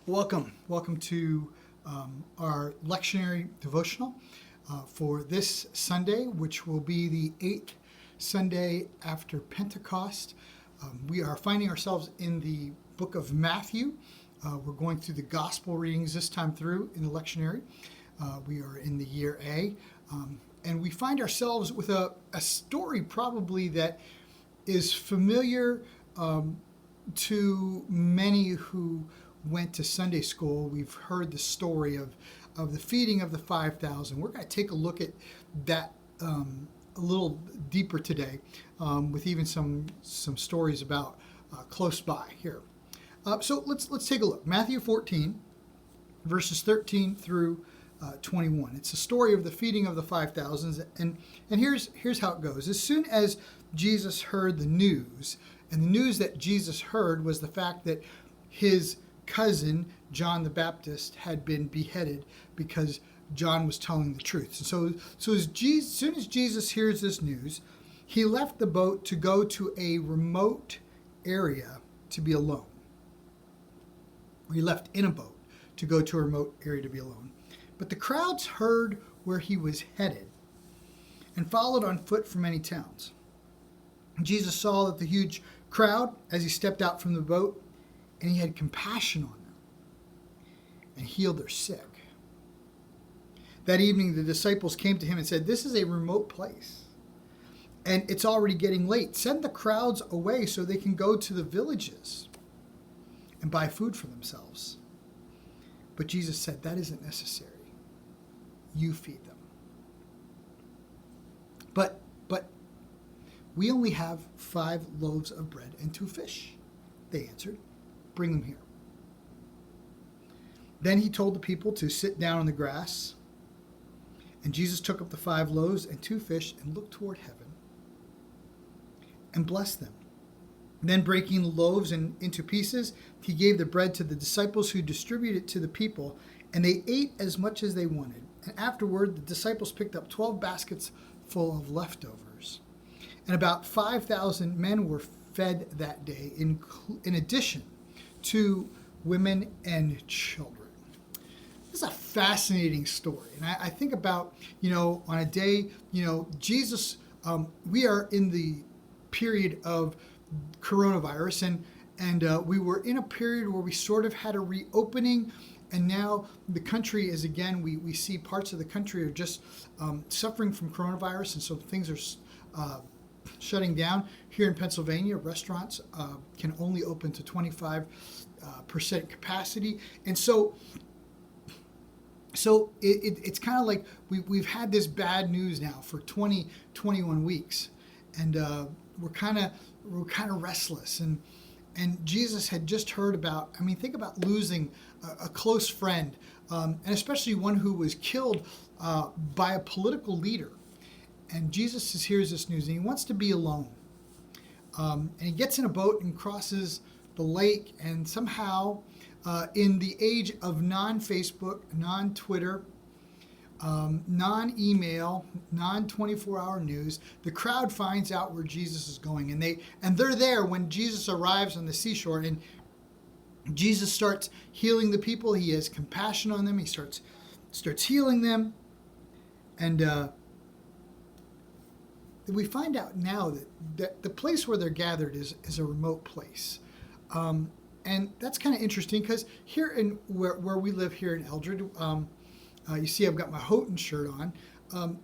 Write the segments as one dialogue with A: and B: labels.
A: Welcome to our lectionary devotional for this Sunday, which will be the 8th Sunday after Pentecost. We are finding ourselves in the book of Matthew. We're going through the gospel readings this time through in the lectionary. We are in the year A, and we find ourselves with a story probably that is familiar to many who went to Sunday school. We've heard the story of the feeding of the 5,000. We're going to take a look at that a little deeper today with even some stories about close by here. So let's take a look. Matthew 14, verses 13 through 21. It's the story of the feeding of the 5,000, and here's how it goes. As soon as Jesus heard the news, and the news that Jesus heard was the fact that his cousin John the Baptist had been beheaded because John was telling the truth. So as soon as Jesus hears this news, he left the boat to go to a remote area to be alone. Or he left in a boat to go to a remote area to be alone. But the crowds heard where he was headed and followed on foot from many towns. Jesus saw that the huge crowd as he stepped out from the boat, and he had compassion on them and healed their sick. That evening, the disciples came to him and said, "This is a remote place, and it's already getting late. Send the crowds away so they can go to the villages and buy food for themselves." But Jesus said, "That isn't necessary. You feed them." But we only have 5 loaves of bread and 2 fish, they answered. "Bring them here." Then he told the people to sit down on the grass. And Jesus took up the 5 loaves and 2 fish and looked toward heaven and blessed them. Then breaking the loaves into pieces, he gave the bread to the disciples, who distributed it to the people, and they ate as much as they wanted. And afterward, the disciples picked up 12 baskets full of leftovers. And about 5,000 men were fed that day, in addition to women and children. This is a fascinating story. And I think about, on a day, Jesus, we are in the period of coronavirus, and we were in a period where we sort of had a reopening, and now the country is again, we see parts of the country are just suffering from coronavirus, and so things are shutting down. Here in Pennsylvania, restaurants can only open to 25% capacity, and so it's kind of like we've had this bad news now for 21 weeks, and we're kind of restless, and Jesus had just heard about. I mean, think about losing a close friend, and especially one who was killed by a political leader. And Jesus hears this news, and he wants to be alone. And he gets in a boat and crosses the lake, and somehow, in the age of non-Facebook, non-Twitter, non-email, non-24-hour news, the crowd finds out where Jesus is going, and they're there when Jesus arrives on the seashore, and Jesus starts healing the people. He has compassion on them. He starts healing them, and we find out now that the place where they're gathered is a remote place. And that's kind of interesting, because here in where we live here in Eldred, you see I've got my Houghton shirt on.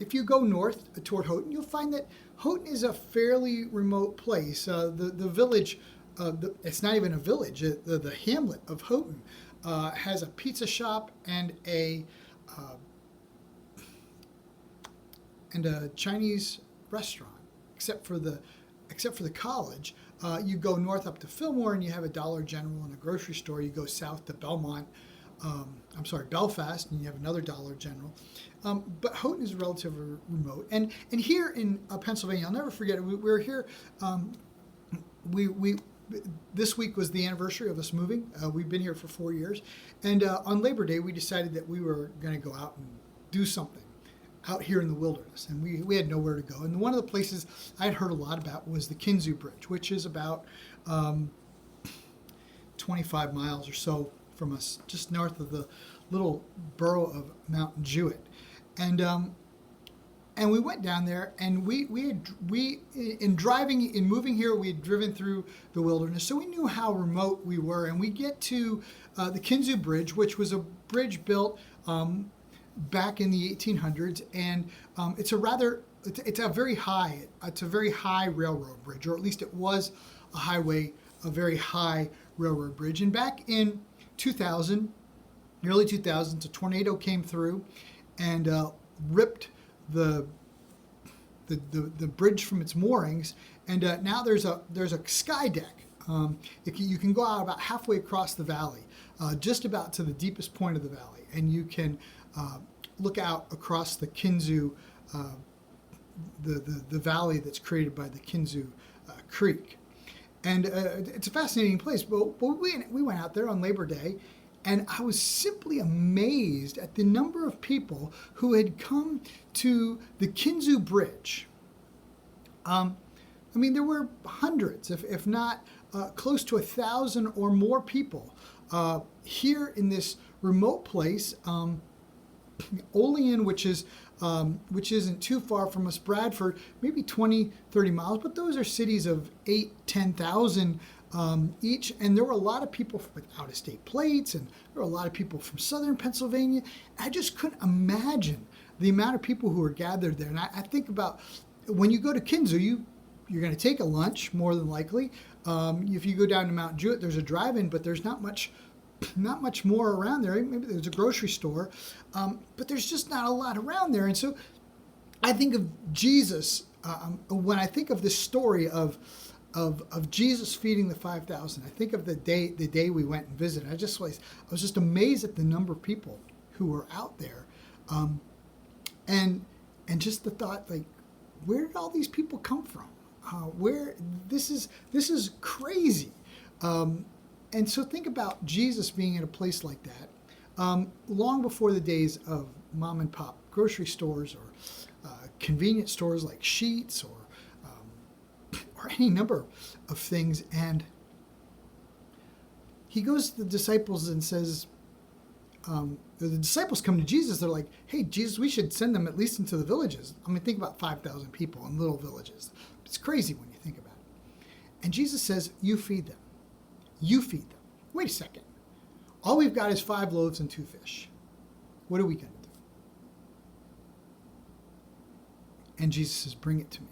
A: If you go north toward Houghton, you'll find that Houghton is a fairly remote place. The village, it's not even a village, the hamlet of Houghton has a pizza shop and a Chinese restaurant, except for the college. You go north up to Fillmore, and you have a Dollar General and a grocery store. You go south to Belfast, and you have another Dollar General. But Houghton is relatively remote. And here in Pennsylvania, I'll never forget it. We're here. This week was the anniversary of us moving. We've been here for 4 years, and on Labor Day, we decided that we were going to go out and do something out here in the wilderness, and we had nowhere to go. And one of the places I had heard a lot about was the Kinzu Bridge, which is about 25 miles or so from us, just north of the little borough of Mount Jewett. And we went down there, and we in moving here, we had driven through the wilderness, so we knew how remote we were. And we get to the Kinzu Bridge, which was a bridge built back in the 1800s, and it's a very high railroad bridge, or at least it was a very high railroad bridge. And back in 2000, early 2000s, a tornado came through and ripped the bridge from its moorings, and now there's a sky deck. You can go out about halfway across the valley, just about to the deepest point of the valley, and you can look out across the Kinzu, the valley that's created by the Kinzu Creek. And it's a fascinating place. But we went out there on Labor Day, and I was simply amazed at the number of people who had come to the Kinzu Bridge. There were hundreds, if not close to 1,000 or more people here in this remote place. Olean, which isn't too far from us, Bradford, maybe 20, 30 miles, but those are cities of 10,000 each. And there were a lot of people with out-of-state plates, and there were a lot of people from southern Pennsylvania. I just couldn't imagine the amount of people who were gathered there. And I think about when you go to Kinzu, you're going to take a lunch, more than likely. If you go down to Mount Jewett, there's a drive-in, but there's not much more around there. Maybe there's a grocery store, but there's just not a lot around there. And so I think of Jesus when I think of this story of Jesus feeding the 5,000. I think of the day we went and visited. I was just amazed at the number of people who were out there, and just the thought, like, where did all these people come from? This is crazy. And so think about Jesus being in a place like that, long before the days of mom and pop grocery stores or convenience stores like Sheetz or any number of things. And he goes to the disciples and says, the disciples come to Jesus. They're like, hey, Jesus, we should send them at least into the villages. Think about 5,000 people in little villages. It's crazy when you think about it. And Jesus says, you feed them. You feed them. Wait a second. All we've got is 5 loaves and 2 fish. What are we going to do? And Jesus says, bring it to me.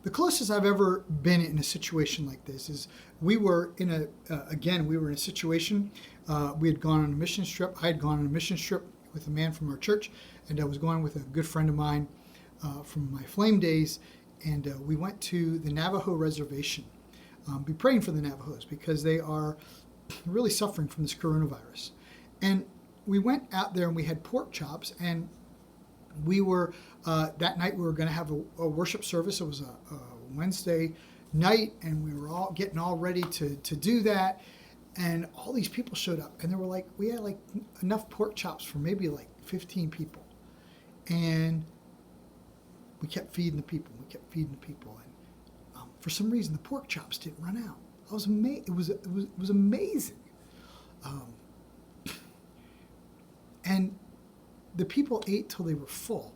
A: The closest I've ever been in a situation like this is we were in a situation. We had gone on a mission trip. I had gone on a mission trip with a man from our church, and I was going with a good friend of mine from my Flame days, and we went to the Navajo reservation. Be praying for the Navajos because they are really suffering from this coronavirus. And we went out there and we had pork chops, and we were, that night we were going to have a worship service. It was a Wednesday night, and we were all getting all ready to do that. And all these people showed up, and we had enough pork chops for maybe 15 people. And we kept feeding the people. And for some reason, the pork chops didn't run out. I was amazed. It was amazing. And the people ate till they were full.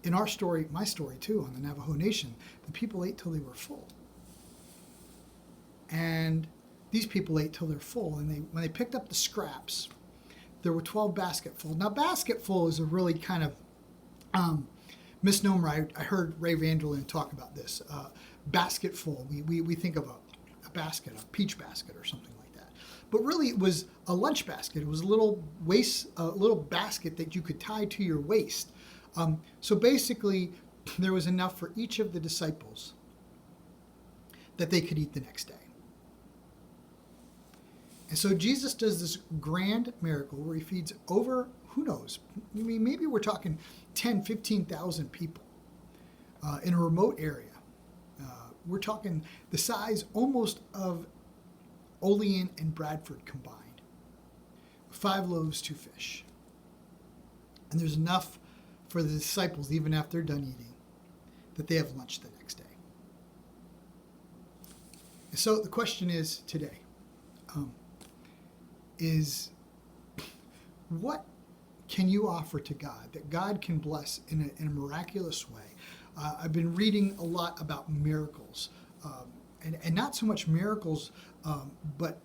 A: In our story, my story too, on the Navajo Nation, the people ate till they were full. And these people ate till they're full. And when they picked up the scraps, there were 12 basketfuls. Now, basketful is a really kind of misnomer. I heard Ray Vanderlyn talk about this. Basketful. We think of a basket, a peach basket or something like that. But really it was a lunch basket. It was a little basket that you could tie to your waist. So basically there was enough for each of the disciples that they could eat the next day. And so Jesus does this grand miracle where he feeds over, who knows, maybe we're talking 10, 15,000 people in a remote area. We're talking the size almost of Olean and Bradford combined. 5 loaves, 2 fish. And there's enough for the disciples, even after they're done eating, that they have lunch the next day. And so the question is today, is what can you offer to God that God can bless in a miraculous way? I've been reading a lot about miracles, and not so much miracles, but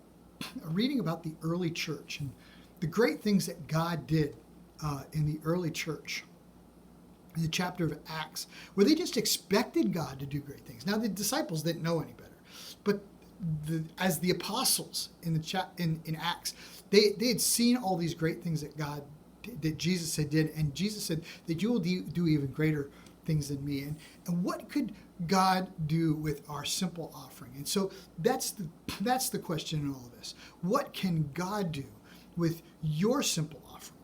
A: reading about the early church and the great things that God did in the early church. In the chapter of Acts, where they just expected God to do great things. Now the disciples didn't know any better, but as the apostles in in Acts, they had seen all these great things that Jesus had did, and Jesus said that you will do even greater things than me. And what could God do with our simple offering? And so that's the question in all of this. What can God do with your simple offering?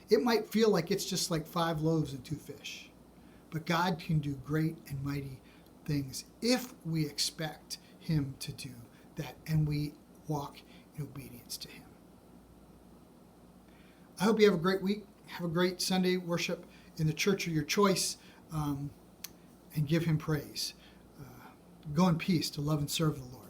A: It might feel like it's just like 5 loaves and 2 fish, but God can do great and mighty things if we expect him to do that and we walk in obedience to him. I hope you have a great week. Have a great Sunday worship in the church of your choice, and give him praise. Go in peace to love and serve the Lord.